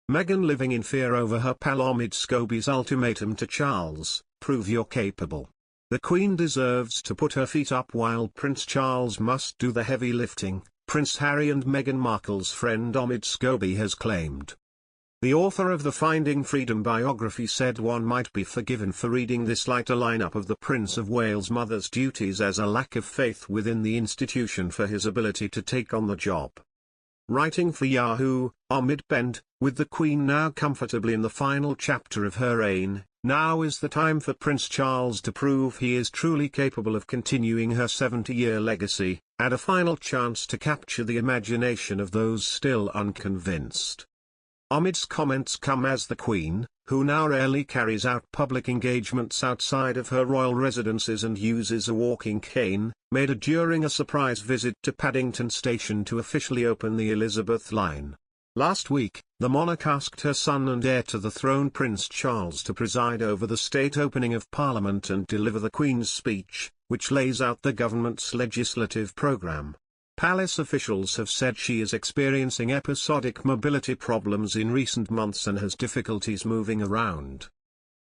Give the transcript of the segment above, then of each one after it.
Meghan living in fear over her pal Omid Scobie's ultimatum to Charles: prove you're capable. The Queen deserves to put her feet up while Prince Charles must do the heavy lifting, Prince Harry and Meghan Markle's friend Omid Scobie has claimed. The author of the Finding Freedom biography said one might be forgiven for reading this lighter lineup of the Prince of Wales' mother's duties as a lack of faith within the institution for his ability to take on the job. Writing for Yahoo, Omid penned, with the Queen now comfortably in the final chapter of her reign, now is the time for Prince Charles to prove he is truly capable of continuing her 70-year legacy, and a final chance to capture the imagination of those still unconvinced. Omid's comments come as the Queen, who now rarely carries out public engagements outside of her royal residences and uses a walking cane, made it during a surprise visit to Paddington Station to officially open the Elizabeth line. Last week, the monarch asked her son and heir to the throne Prince Charles to preside over the state opening of Parliament and deliver the Queen's speech, which lays out the government's legislative programme. Palace officials have said she is experiencing episodic mobility problems in recent months and has difficulties moving around.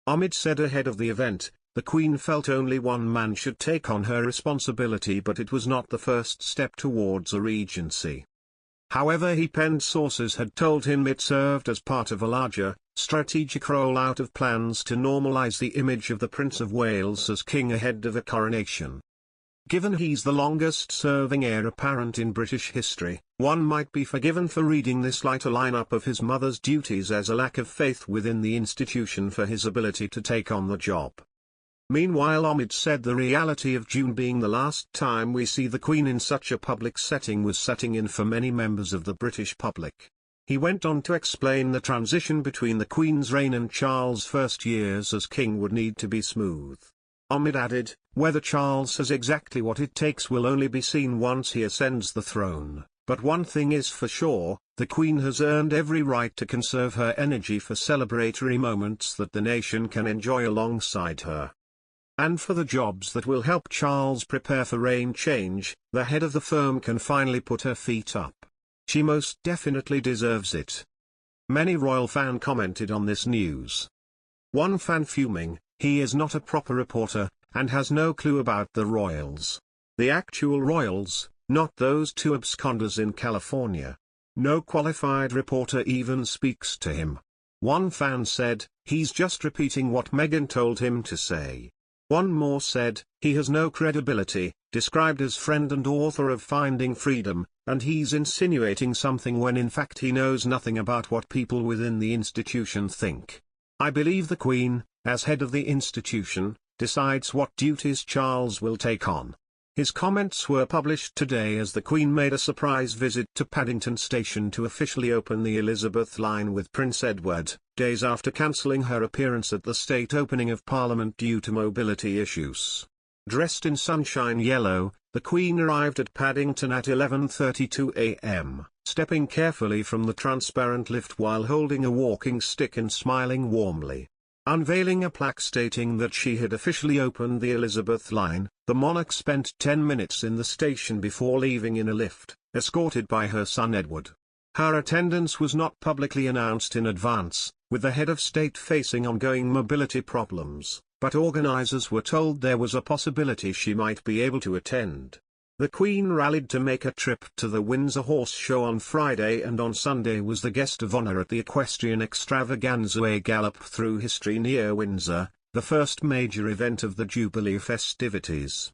Omid said ahead of the event, the Queen felt only one man should take on her responsibility, but it was not the first step towards a regency. However, he penned sources had told him it served as part of a larger, strategic rollout of plans to normalise the image of the Prince of Wales as king ahead of a coronation. Given he's the longest-serving heir apparent in British history, one might be forgiven for reading this lighter lineup of his mother's duties as a lack of faith within the institution for his ability to take on the job. Meanwhile, Omid said the reality of June being the last time we see the Queen in such a public setting was setting in for many members of the British public. He went on to explain the transition between the Queen's reign and Charles' first years as king would need to be smooth. Omid added, whether Charles has exactly what it takes will only be seen once he ascends the throne, but one thing is for sure, the Queen has earned every right to conserve her energy for celebratory moments that the nation can enjoy alongside her. And for the jobs that will help Charles prepare for reign change, the head of the firm can finally put her feet up. She most definitely deserves it. Many royal fans commented on this news. One fan fuming, he is not a proper reporter, and has no clue about the royals. The actual royals, not those two absconders in California. No qualified reporter even speaks to him. One fan said, he's just repeating what Meghan told him to say. One more said, he has no credibility, described as friend and author of Finding Freedom, and he's insinuating something when in fact he knows nothing about what people within the institution think. I believe the Queen, as head of the institution, decides what duties Charles will take on. His comments were published today as the Queen made a surprise visit to Paddington Station to officially open the Elizabeth line with Prince Edward, days after cancelling her appearance at the state opening of Parliament due to mobility issues. Dressed in sunshine yellow, the Queen arrived at Paddington at 11:32 a.m., stepping carefully from the transparent lift while holding a walking stick and smiling warmly. Unveiling a plaque stating that she had officially opened the Elizabeth line, the monarch spent 10 minutes in the station before leaving in a lift, escorted by her son Edward. Her attendance was not publicly announced in advance, with the head of state facing ongoing mobility problems, but organisers were told there was a possibility she might be able to attend. The Queen rallied to make a trip to the Windsor Horse Show on Friday and on Sunday was the guest of honour at the equestrian extravaganza A Gallop Through History near Windsor, the first major event of the Jubilee festivities.